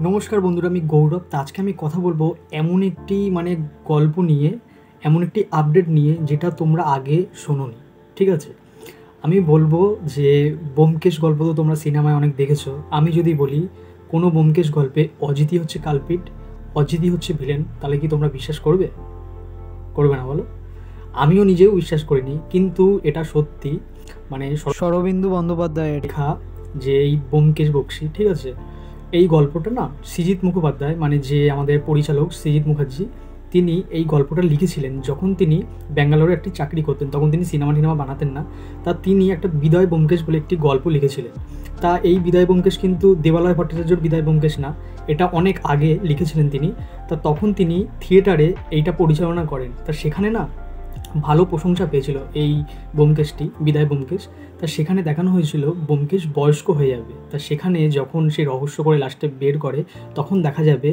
নমস্কার বন্ধুরা, আমি গৌরব। তো আজকে আমি কথা বলবো এমন একটি গল্প নিয়ে, এমন একটি আপডেট নিয়ে যেটা তোমরা আগে শোনোনি। ঠিক আছে, আমি বলবো যে ব্যোমকেশ গল্প তো তোমরা সিনেমায় অনেক দেখেছো। আমি যদি বলি কোনো ব্যোমকেশ গল্পে অজিতই হচ্ছে কালপিট, অজিতই হচ্ছে ভিলেন, তাহলে কি তোমরা বিশ্বাস করবে? করবে না বলো? আমিও নিজেও বিশ্বাস করিনি, কিন্তু এটা সত্যি। শরদিন্দু বন্দ্যোপাধ্যায়ের লেখা যে এই ব্যোমকেশ বক্সী, ঠিক আছে, এই গল্পটা না সৃজিত মুখোপাধ্যায়, যে আমাদের পরিচালক সৃজিত মুখার্জি, তিনি এই গল্পটা লিখেছিলেন যখন তিনি ব্যাঙ্গালোরে একটি চাকরি করতেন। তখন তিনি সিনেমা টিনেমা বানাতেন না। তা তিনি একটা বিদায় ব্যোমকেশ বলে একটি গল্প লিখেছিলেন। তা এই বিদায় ব্যোমকেশ কিন্তু দেবালয় ভট্টাচার্যর বিদায় ব্যোমকেশ না, এটা অনেক আগে লিখেছিলেন তিনি। তা তখন তিনি থিয়েটারে এইটা পরিচালনা করেন। তা সেখানে না ভালো প্রশংসা পেয়েছিল এই ব্যোমকেশটি, বিদায় ব্যোমকেশ। তা সেখানে দেখানো হয়েছিল ব্যোমকেশ বয়স্ক হয়ে যাবে। তা সেখানে যখন সে রহস্য করে লাস্টে বের করে, তখন দেখা যাবে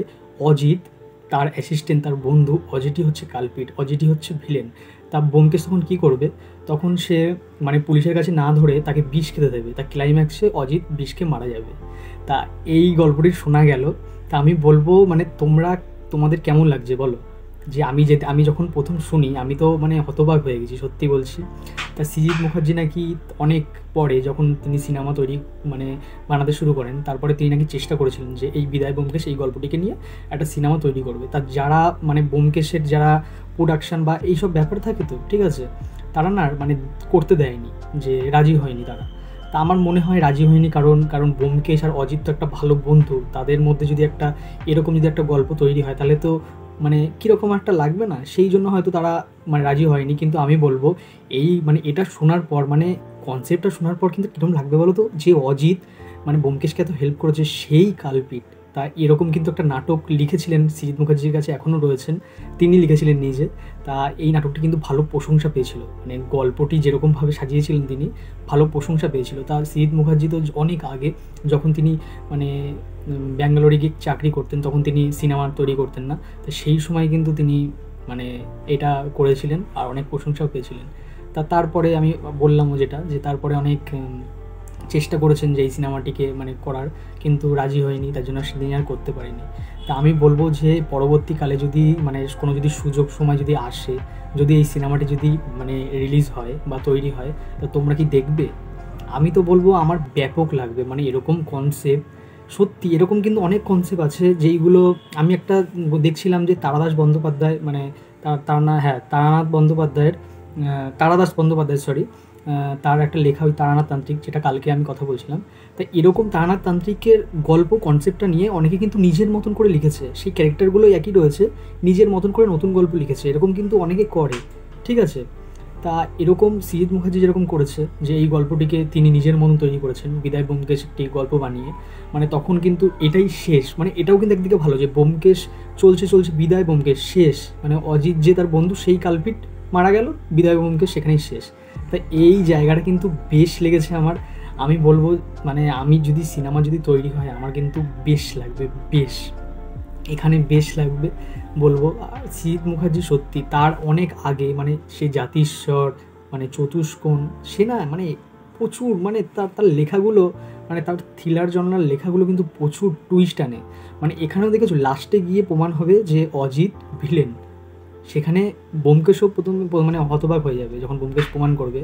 অজিত, তার অ্যাসিস্ট্যান্ট, তার বন্ধু, অজিতই হচ্ছে কালপিট, অজিতই হচ্ছে ভিলেন। তা ব্যোমকেশ তখন কী করবে? তখন সে পুলিশের কাছে না ধরে তাকে বিষ খেতে দেবে। তা ক্লাইম্যাক্সে অজিত বিষকে মারা যাবে। তা এই গল্পটি শোনা গেল। তা আমি বলবো তোমাদের কেমন লাগছে বলো? যে আমি যখন প্রথম শুনি, আমি তো হতবাক হয়ে গেছি, সত্যি বলছি। তা সৃজিত মুখার্জি নাকি অনেক পরে, যখন তিনি সিনেমা তৈরি বানাতে শুরু করেন, তারপরে তিনি নাকি চেষ্টা করেছিলেন যে এই বিদায় ব্যোমকেশ এই গল্পটিকে নিয়ে একটা সিনেমা তৈরি করবে। তার যারা ব্যোমকেশের যারা প্রোডাকশান বা এইসব ব্যাপার থাকে, তো ঠিক আছে, তারা না করতে দেয়নি, যে রাজি হয়নি তারা। তা আমার মনে হয় রাজি হয়নি কারণ ব্যোমকেশ আর অজিত তো একটা ভালো বন্ধু। তাদের মধ্যে যদি এরকম যদি একটা গল্প তৈরি হয়, তাহলে তো কীরকম একটা লাগবে না? সেই জন্য হয়তো তারা রাজি হয়নি। কিন্তু আমি বলবো এই এটা শোনার পর, কনসেপ্টটা শোনার পর কিন্তু কীরকম লাগবে বলো তো, যে অজিত ব্যোমকেশকে এত হেল্প করেছে, সেই কালপিট। তা এরকম কিন্তু একটা নাটক লিখেছিলেন সৃজিত মুখার্জির কাছে, এখনও রয়েছেন, তিনি লিখেছিলেন নিজে। তা এই নাটকটি কিন্তু ভালো প্রশংসা পেয়েছিল, গল্পটি যেরকমভাবে সাজিয়েছিলেন তিনি, ভালো প্রশংসা পেয়েছিল। তা সৃজিত মুখার্জি তো অনেক আগে, যখন তিনি ব্যাঙ্গালোরে গিয়ে চাকরি করতেন, তখন তিনি সিনেমা তৈরি করতেন না। তো সেই সময় কিন্তু তিনি এটা করেছিলেন আর অনেক প্রশংসাও পেয়েছিলেন। তারপরে আমি বললামও যে তারপরে অনেক চেষ্টা করেছেন যে এই সিনেমাটিকে করার, কিন্তু রাজি হয়নি, তার জন্য সেদিন আর করতে পারিনি। তা আমি বলবো যে পরবর্তীকালে যদি কোনো যদি সুযোগ সময় যদি আসে, যদি এই সিনেমাটি যদি রিলিজ হয় বা তৈরি হয়, তা তোমরা কি দেখবে? আমি তো বলবো আমার ব্যাপক লাগবে। এরকম কনসেপ্ট, সত্যি এরকম কিন্তু অনেক কনসেপ্ট আছে যেইগুলো আমি একটা দেখছিলাম যে তারাদাস বন্দ্যোপাধ্যায়, তারাদাস বন্দ্যোপাধ্যায়, সরি, তার একটা লেখা, ওই তারানাথ তান্ত্রিক, যেটা কালকে আমি কথা বলছিলাম। তাই এরকম তারানাথ তান্ত্রিকের গল্প কনসেপ্টটা নিয়ে অনেকে কিন্তু নিজের মতন করে লিখেছে, সেই ক্যারেক্টারগুলো একই রয়েছে, নিজের মতন করে নতুন গল্প লিখেছে, এরকম কিন্তু অনেকে করে, ঠিক আছে। তা এরকম সৃজিত মুখার্জি যেরকম করেছে, যে এই গল্পটিকে তিনি নিজের মতন তৈরি করেছেন, বিদায় ব্যোমকেশ একটি গল্প বানিয়ে, তখন কিন্তু এটাই শেষ। এটাও কিন্তু একদিকে ভালো যে ব্যোমকেশ চলছে, বিদায় ব্যোমকেশ শেষ, অজিত যে তার বন্ধু, সেই কালপিট মারা গেল, বিদায় ব্যোমকেশ সেখানেই শেষ। তাই এই জায়গাটা কিন্তু বেশ লেগেছে আমার। আমি বলবো আমি যদি সিনেমা যদি তৈরি হয়, আমার কিন্তু বেশ লাগবে, বেশ এখানে বেশ লাগবে বলবো। আর সৃজিত মুখার্জি সত্যি তার অনেক আগে, সে জাতিস্বর, চতুষ্কোণ, সে না প্রচুর তার লেখাগুলো, তার থ্রিলার জনরার লেখাগুলো কিন্তু প্রচুর টুইস্ট আনে। এখানেও দেখেছো লাস্টে গিয়ে প্রমাণ হবে যে অজিত ভিলেন। সেখানে ব্যোমকেশও প্রথম হতবাক হয়ে যাবে যখন ব্যোমকেশ প্রমাণ করবে।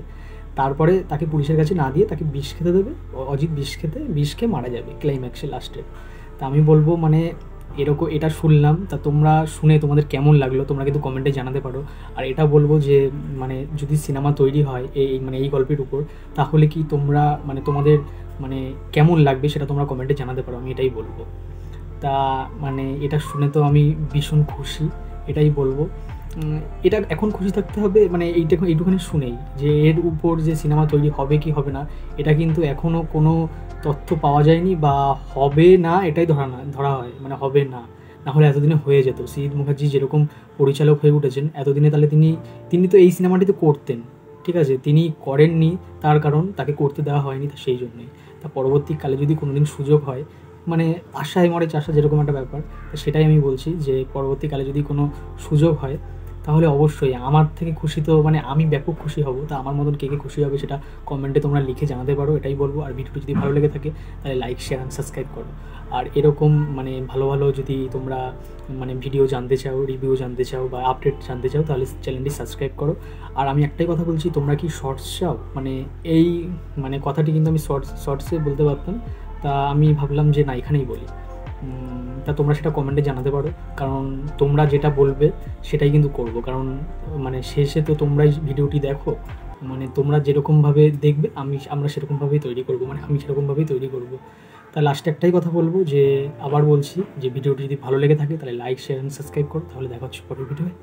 তারপরে তাকে পুলিশের কাছে না দিয়ে তাকে বিষ খেতে দেবে, অজিত বিষ খেয়ে মারা যাবে ক্লাইম্যাক্সে লাস্টে। তা আমি বলবো এরকম এটা শুনলাম। তা তোমরা শুনে তোমাদের কেমন লাগলো তোমরা কিন্তু কমেন্টে জানাতে পারো। আর এটা বলবো যে যদি সিনেমা তৈরি হয় এই গল্পের উপর, তাহলে কি তোমরা তোমাদের কেমন লাগবে সেটা তোমরা কমেন্টে জানাতে পারো, আমি এটাই বলবো। তা এটা শুনে তো আমি ভীষণ খুশি, এটাই বলবো। এটা এখন খুশি থাকতে হবে এইটুখানি শুনেই, যে এর উপর যে সিনেমা তৈরি হবে কি হবে না, এটা কিন্তু এখনও কোনো তথ্য পাওয়া যায়নি, বা হবে না এটাই ধরা হয়, হবে না। না হলে এতদিনে হয়ে যেত। সৃজিত মুখার্জি যেরকম পরিচালক হয়ে উঠেছেন এতদিনে, তাহলে তিনি তো এই সিনেমাটি তো করতেন, ঠিক আছে, তিনি করেননি, তার কারণ তাকে করতে দেওয়া হয়নি, তা সেই জন্যই। তা পরবর্তীকালে যদি কোনো দিন সুযোগ হয়, আশায় মরে চাষা, যেরকম একটা ব্যাপার, তো সেটাই আমি বলছি যে পরবর্তীকালে যদি কোনো সুযোগ হয়, তাহলে অবশ্যই আমার থেকে খুশি তো মানে আমি ব্যাপক খুশি হব। তা আমার মতন কে কে খুশি হবে সেটা কমেন্টে তোমরা লিখে জানাতে পারো, এটাই বলবো। আর ভিডিওটি যদি ভালো লেগে থাকে তাহলে লাইক, শেয়ার অ্যান্ড সাবস্ক্রাইব করো। আর এরকম মানে ভালো ভালো যদি তোমরা মানে ভিডিও জানতে চাও, রিভিউ জানতে চাও বা আপডেট জানতে চাও তাহলে চ্যানেলটি সাবস্ক্রাইব করো। আর আমি একটাই কথা বলছি, তোমরা কি শর্টস চাও? মানে এই মানে কথাটি কিন্তু আমি শর্টসে বলতে পারতাম, তা আমি ভাবলাম যে না এখানেই বলি। তা তোমরা সেটা কমেন্টে জানাতে পারো, কারণ তোমরা যেটা বলবে সেটাই কিন্তু করব। কারণ মানে শেষে তো তোমরাই ভিডিওটি দেখো, মানে তোমরা যেরকমভাবে দেখবে আমরা সেরকমভাবেই তৈরি করব, মানে আমি সেরকমভাবেই তৈরি করব। তা লাস্টে একটাই কথা বলবো, যে আবার বলছি যে ভিডিওটি যদি ভালো লেগে থাকে তাহলে লাইক, শেয়ার অ্যান্ড সাবস্ক্রাইব করো। তাহলে দেখা হচ্ছে পরের ভিডিওয়ে।